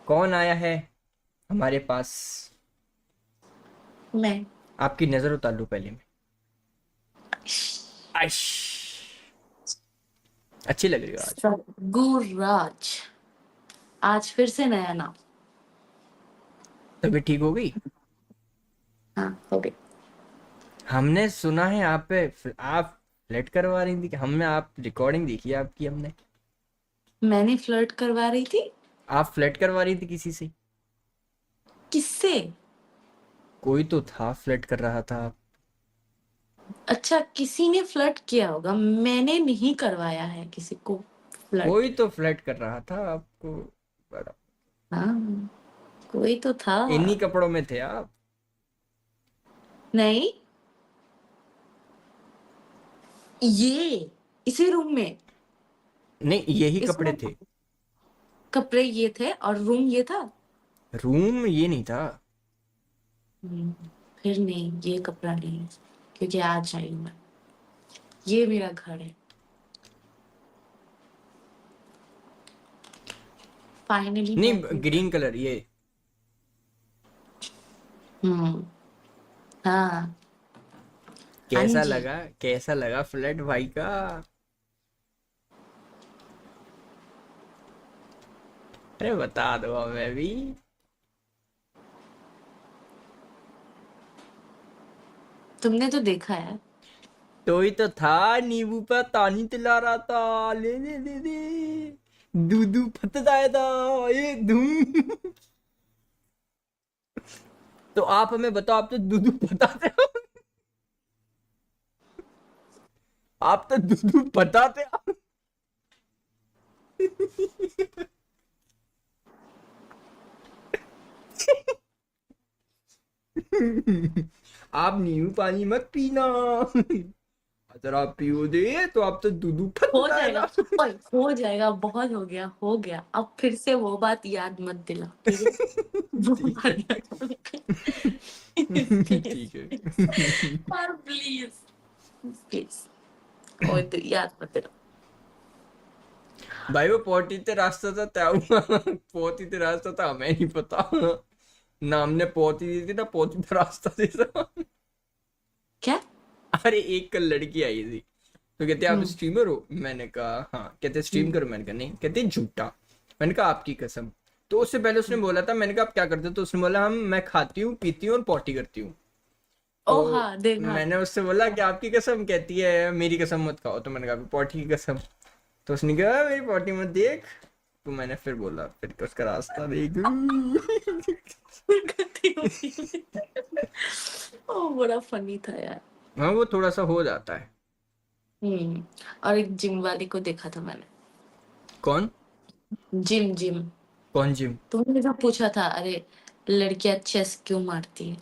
कौन आया है हमारे पास? मैं। आपकी नजर उतार लूं पहले मैं। आश, अच्छी लग रही हो आज। गुराज। आज फिर से नया नाम। तबीयत ठीक हो गई? हाँ, हो गई। हमने सुना है आप पे आप फ्लर्ट करवा रही थी कि हमने आप रिकॉर्डिंग देखी है आपकी हमने। मैंने फ्लर्ट करवा रही थी। आप फ्लर्ट करवा रही थी किसी से। किससे? कोई तो था फ्लर्ट कर रहा था। अच्छा, किसी ने फ्लर्ट किया होगा, मैंने नहीं करवाया है किसी को फ्लर्ट। कोई तो फ्लर्ट कर रहा था आपको। बड़ा हाँ, कोई तो था। इन्हीं कपड़ों में थे आप। नहीं, ये इसी रूम में। नहीं यही इस कपड़े रूम थे। कपड़े ये थे और रूम ये था। रूम ये नहीं था। हम्म, फिर नहीं, ये कपड़ा नहीं है, क्योंकि आज आई हूँ मैं। ये मेरा घर है। फाइनली मैं नहीं अपने घर। ग्रीन कलर ये। हम्म। हाँ। हाँ कैसा जी। लगा? कैसा लगा फ्लर्ट भाई का? अरे बता दो हमें भी। तुमने तो देखा है। तो ही तो था। नींबू पर पानी पिला रहा था। ले ले ले ले। दूधू फट जाए था। ये धूम। तो आप हमें बताओ, आप तो दूधू बताते हो। आप तो दूधू बताते हो। आप नींबू पानी मत पीना। अगर आप पियोगे तो आप तो दूधू फट हो जाएगा। जाएगा। ओए, हो जाएगा, बहुत हो गया, हो गया। अब फिर से वो बात याद मत दिला, ठीक है? वो ठीक है। प्लीज, ठीक है। और प्लीज, प्लीज, कोई तो याद मत दिला। भाई वो पोटी ते रास्ता था क्या हुआ? पोती ते रास्ता था हमें नहीं पता। ना हमने पोती दी थी ना पोती ते रास्ता दे था। क्या? अरे एक कल लड़की आई थी तो कहते आप हम्म। स्ट्रीमर हो, मैंने कहा हाँ, कहते स्ट्रीम हम्म। करो, मैंने कहा नहीं, कहते झूठा। मैंने कहा आपकी कसम। तो उससे पहले उसने हम्म। बोला था, मैंने कहा आप क्या करते हो, तो उसने बोला हम मैं खाती हूँ पीती हूँ और पॉटी करती हूँ। ओ तो हाँ, देखा। मैंने उससे बोला कि आपकी कसम, कहती है मेरी कसम मत खाओ, तो मैंने कहा पॉटी की कसम। तो उसने कहा मेरी पॉटी मत देख। तो मैंने फिर बोला फिर उसका रास्ता देख। करती होती है। ओ, बड़ा फनी था यार। हाँ वो थोड़ा सा हो जाता है। हम्म। और एक जिम वाली को देखा था मैंने। कौन? Gym gym. कौन जिम? तुमने जो पूछा था, अरे लड़कियां चेस क्यों मारती है?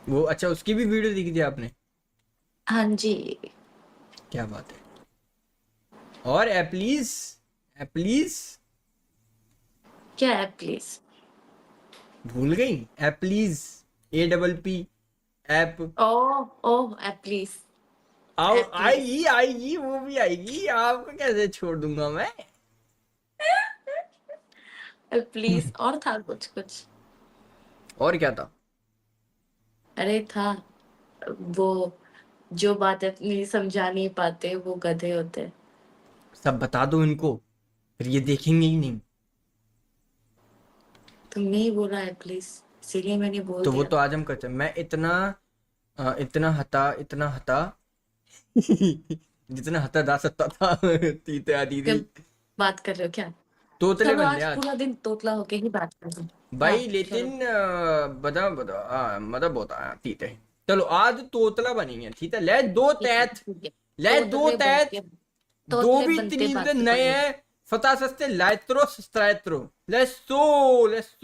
वो अच्छा उसकी भी वीडियो देखी थी आपने? हाँ जी। क्या बात है। और एप्लीज, एप्लीज क्या है प्लीज? भूल गई? एप्लीज, ए डबल पी, ऐप। ओ, ओ प्लीज, आओ प्लीज। आएगी आएगी वो भी आएगी, आपको कैसे छोड़ दूंगा मैं। प्लीज, और था कुछ कुछ। और क्या था? अरे था, वो जो बात अपनी समझा नहीं पाते वो गधे होते हैं। सब बता दो इनको, फिर ये देखेंगे ही नहीं। तुमने ही बोला है प्लीज, इसीलिए मैंने बोल तो वो दिया। तो आज हम करते हैं। मैं इतना इतना हता जितना हता जा सकता था। तीते आदि थी। कब बात कर रहे हो क्या? तोतले चलो बन ले आज आज। पूरा दिन तोतला होके ही बात कर रहे। हाँ, भाई लेकिन चलो। बता बता मतलब होता है ठीक है। चलो आज तोतला बनेंगे ठीक है, ले दो ठीक है, तैत। ठीक है। ले दो तोतले तैत। बनते दो तोतले भी बनते इतनी बात नए करेंगे। हैं। फता सस्ते लाइत्रो सस्त्राइत्रो। Let's so. Let's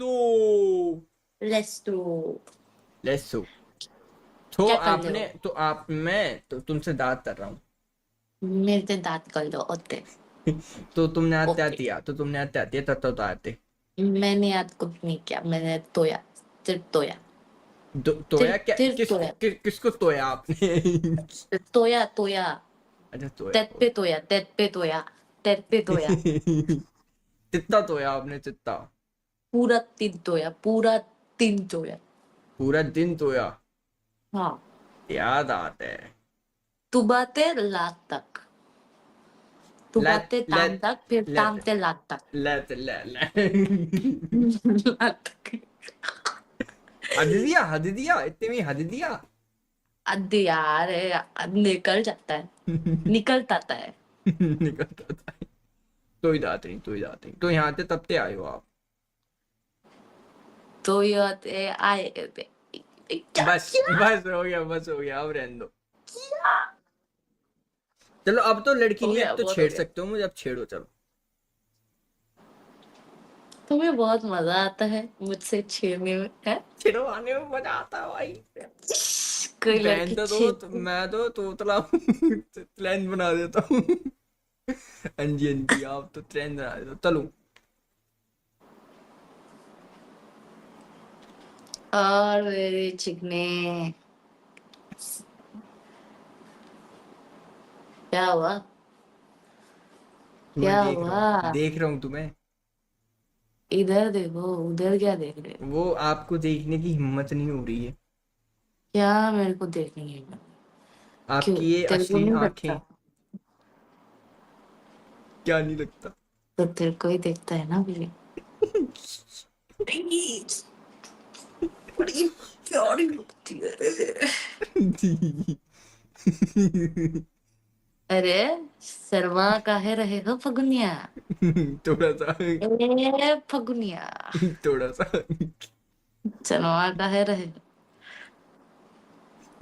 do. Let's so. तो क्या कर रहे आपने हो? तो आप मैं तो तुमसे दाद कर रहा हूँ। मेरे से दांत कर लो, ओते। तो तुमने आते ओके। दिया तो तुमने आते आते तो आते। मैंने आज कुछ नहीं किया, मैंने तोया, सिर्फ तोया। तोया सिर्फ क्या? सिर्फ किसको तोया। किसको तोया आपने? तोया तोया। अच्छा तोया। तेत पे तोया, तेत पे तोया। तेरे धोया, चित्ता धोया आपने, चित्ता। पूरा दिन धोया, पूरा दिन धोया। पूरा दिन धोया। हाँ, याद आते है। तू बाते लात तक, तू let बाते ताम let तक, फिर let ताम ते लात तक। let लात तक। हद दिया इतने में, हद दिया। अद्दी यार, निकल जाता है, निकल जाता है। निकलता था। तो ही जाते नहीं, तो ही जाते नहीं, तो यहाँ से तब ते आए हो आप। तो ये आए क्या बस बस हो गया, बस हो गया, अब रहने दो। चलो अब तो लड़की हो नहीं, गया, अब तो बहुत हो छेड़ गया। सकते हो मुझे, अब छेड़ो चलो। तुम्हें बहुत मजा आता है मुझसे छेड़ने में, है? छेड़वाने में मजा आता है भाई। कोई बहन लड़की तो छेड़, मैं तो तोतला प्लान बना देता हूँ। हाँ जी हाँ जी, आप तो ट्रेन बना देते हो, चलो। और मेरे चिकने, क्या हुआ? मैं क्या देख रहा हूँ, हुआ? देख रहा हूँ तुम्हें। इधर देखो, उधर क्या देख रहे हो? वो आपको देखने की हिम्मत नहीं हो रही है। क्या मेरे को देखनी है? क्यों, आपकी ये तेरे को असली नहीं आंखें। लगता? क्या नहीं लगता? तो तेरे को ही देखता है ना मेरे। बड़ी प्यारी लगती है। अरे, शर्मा काहे रहे हो फगुनिया? थोड़ा सा, ए फगुनिया, थोड़ा सा। शर्मा काहे रहे हो?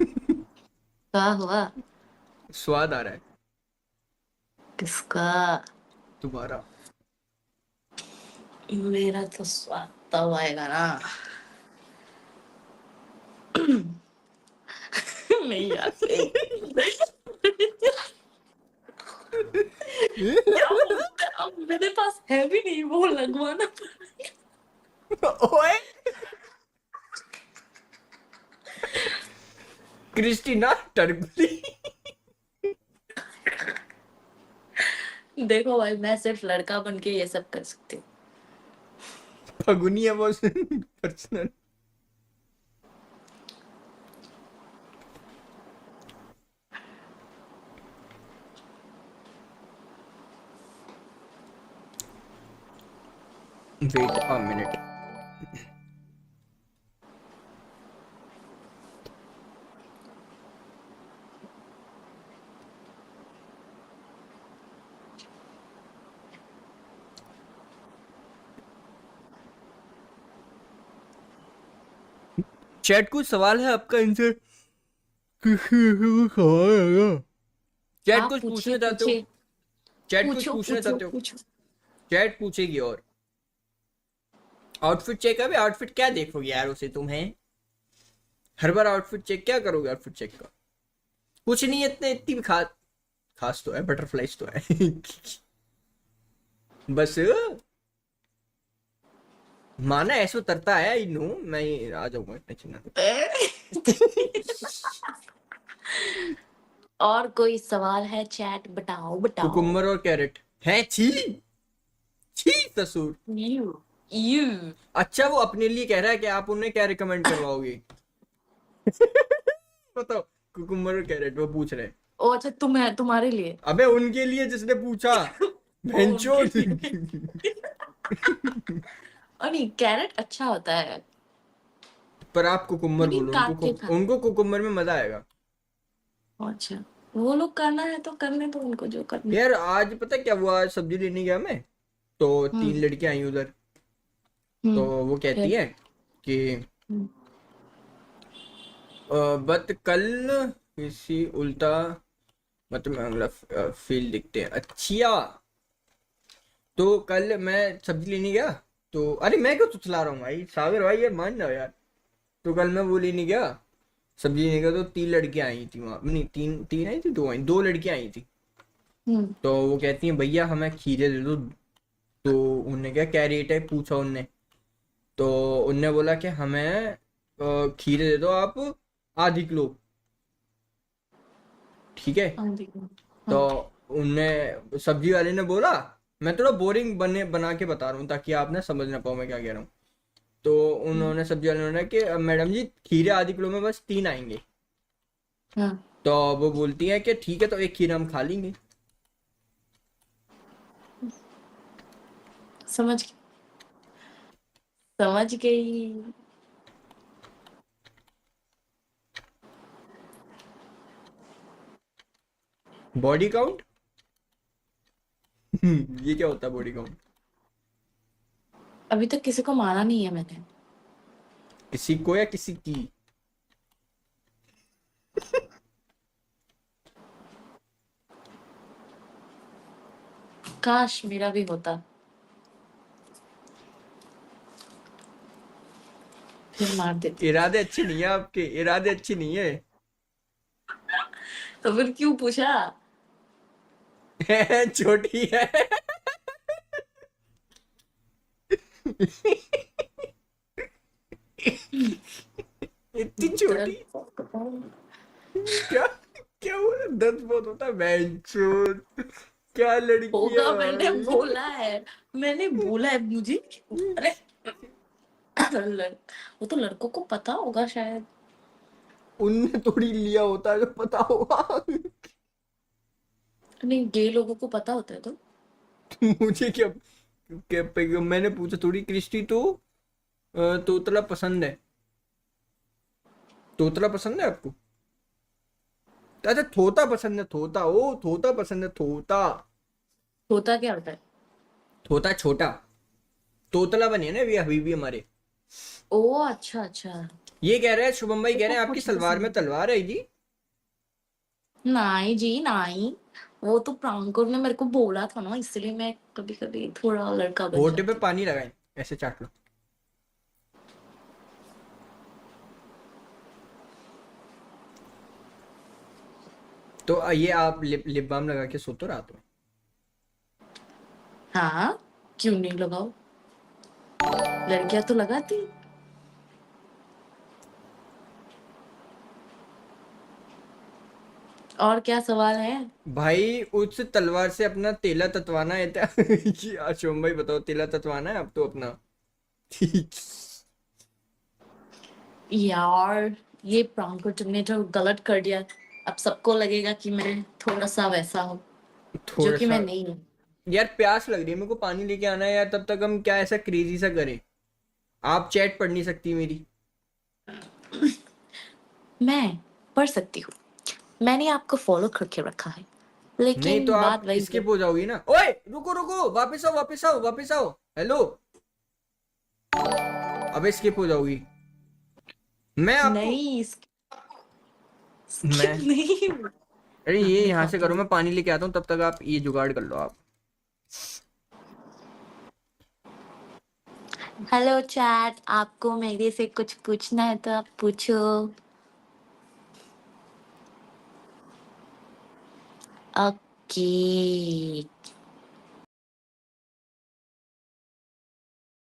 क्या हुआ? स्वाद आ रहा है किसका? तुम्हारा। मेरा तो स्वाद तब आएगा ना। नहीं यार, क्या बोलते हैं? अब मेरे पास है भी नहीं, वो लगवाना ओए क्रिस्टीना टर्गुली। देखो भाई, मैं सिर्फ लड़का बन के ये सब कर सकती हूँ। फगुनी है वो personal. Wait a minute. Chat कुछ सवाल है आपका, आंसर चैट हाँ, कुछ पूछिए पूछना चाहते हो? पूछिए, चैट कुछ पूछो पूछना पूछो चाहते हो? पूछो। चैट पूछेगी। और आउटफिट चेक, अभी आउटफिट क्या देखोगे यार उसे, तुम्हें हर बार आउटफिट चेक क्या करोगे? आउटफिट चेक का कुछ नहीं है, इतने इतनी भी खास खास तो है, बटरफ्लाइज तो है। बस माना ऐसो तरता है, आई नो, मैं आ जाऊंगा, टेंशन ना और कोई सवाल है चैट? बताओ बताओ। कुकुम्बर और कैरेट है, छी छी ससुर। यू यू अच्छा वो अपने लिए कह रहा है कि आप उन्हें क्या रिकमेंड करवाओगे? बताओ। कुकुम्बर और कैरेट वो पूछ रहे हैं। ओ अच्छा, तुम है, तुम्हारे लिए। अबे उनके लिए जिसने पूछा। ओ उनके भेंचोद। लिए। और नहीं, कैरेट अच्छा होता है, पर आप कुकुम्बर लेकिन बोलो, काट उनको के खा। उनको कुकुम्बर में मजा आएगा। अच्छा, वो लोग करना है तो करने दो उनको जो करना है। यार आज पता क्या हुआ, आज सब्जी लेने गया मैं, तो तीन हम्म लड़कियां आई उधर। तो हम्म वो कहती फिर है कि हम्म, बट कल किसी उल्टा मतलब मतलब फील दिखते हैं अच्छा। तो कल मैं सब्जी लेने गया, तो अरे मैं क्यों तुतला रहा हूँ भाई, सागर भाई यार मान जाओ यार। तो कल मैं वो लेने गया, सब्जी लेने गया, तो तीन लड़कियां आई थी वहां, नहीं तीन तीन आई थी, दो आई, दो लड़कियां आई थी। हम्म, तो वो कहती हैं भैया हमें खीरे दे दो। तो उनने क्या रेट है पूछा उनने। तो उनने बोला कि हमें खीरे दे दो आप, आधी किलो। ठीक है। हाँ, देखो। तो हाँ उनने सब्जी वाले ने बोला, मैं थोड़ा बोरिंग बना के बता रहा हूँ ताकि आप ना समझ ना पाओ मैं क्या कह रहा हूँ। तो हम्म, उन्होंने सब्जी वाले ने कि मैडम जी खीरे आधे किलो में बस 3 आएंगे। हाँ, तो वो बोलती है कि ठीक है तो एक खीरा हम खा लेंगे। समझ समझ गई। Body count. ये क्या होता है बॉडी काउंट? अभी तक किसी को मारा नहीं है मैंने। किसी को या किसी की? काश मेरा भी होता, फिर मार देती। इरादे अच्छे नहीं है आपके, इरादे अच्छे नहीं है। तो फिर क्यों पूछा? छोटी है। इतनी छोटी। दर्द बहुत होता है। क्या? क्या बोला? दर्द बहुत होता है बेंचोद। क्या लड़की है होगा, मैंने भाई। बोला है। मैंने बोला है मुझे। अरे लड़, वो तो लड़कों को पता होगा शायद। उनने थोड़ी लिया होता है जो पता होगा। नहीं, गे लोगों को पता होता है तो। मुझे क्या, मैंने पूछा थोड़ी क्रिस्टी तो तोतला पसंद है? तोतला पसंद है आपको? अच्छा थोता पसंद है, थोता, ओ थोता पसंद है, थोता। होता क्या होता है? थोता छोटा। तोतला बने ना अभी भी हमारे। ओ अच्छा अच्छा। ये कह रहे हैं, शुभम भाई कह मेरे रहे को हैं आपकी कुछ भी सलवार में समझ तलवार है जी। नहीं जी नहीं। वो तो प्रांकुर ने मेरे को बोला था ना, इसलिए मैं कभी कभी थोड़ा लड़का बन होठे पे जाती पानी लगाएं, ऐसे चाट लो। तो ये आप लिप बाम लगा के सोते हो रात में? हूँ। हाँ, क्यों नहीं लगाओ? लड़कियां तो लगाती। और क्या सवाल है? भाई उस तलवार से अपना तेला ततवाना है क्या? ये शुभम भाई बताओ, तेला ततवाना है अब तो अपना। यार, ये प्रांकुर तुमने जो गलत कर दिया। अब सबको लगेगा कि मैं थोड़ा सा वैसा हूँ, जो थोड़ा कि सा। मैं नहीं हूँ। यार प्यास लग रही है मेरे को, पानी लेके आना है यार, तब तक हम क्या ऐसा क्रेजी सा करें? आप चैट पढ़ नहीं सकती मेरी? मैं पढ़ सकती हूँ। मैंने आपको फॉलो करके रखा है, नहीं तो लेकिन आप बात वही है। स्किप हो जाओगी ना। ओए रुको रुको, वापस आओ वापस आओ वापस आओ। हेलो। अबे स्किप हो जाओगी। मैं आपको, नहीं, मैं, स्किप नहीं। अरे हाँ, ये यहाँ से दिखाती करो, हूँ। मैं पानी लेके आता हूँ, तब तक आप ये जुगाड़ कर लो आप। हेलो चैट, आपको मेरे से कुछ पूछना है तो आप पूछो। ओके,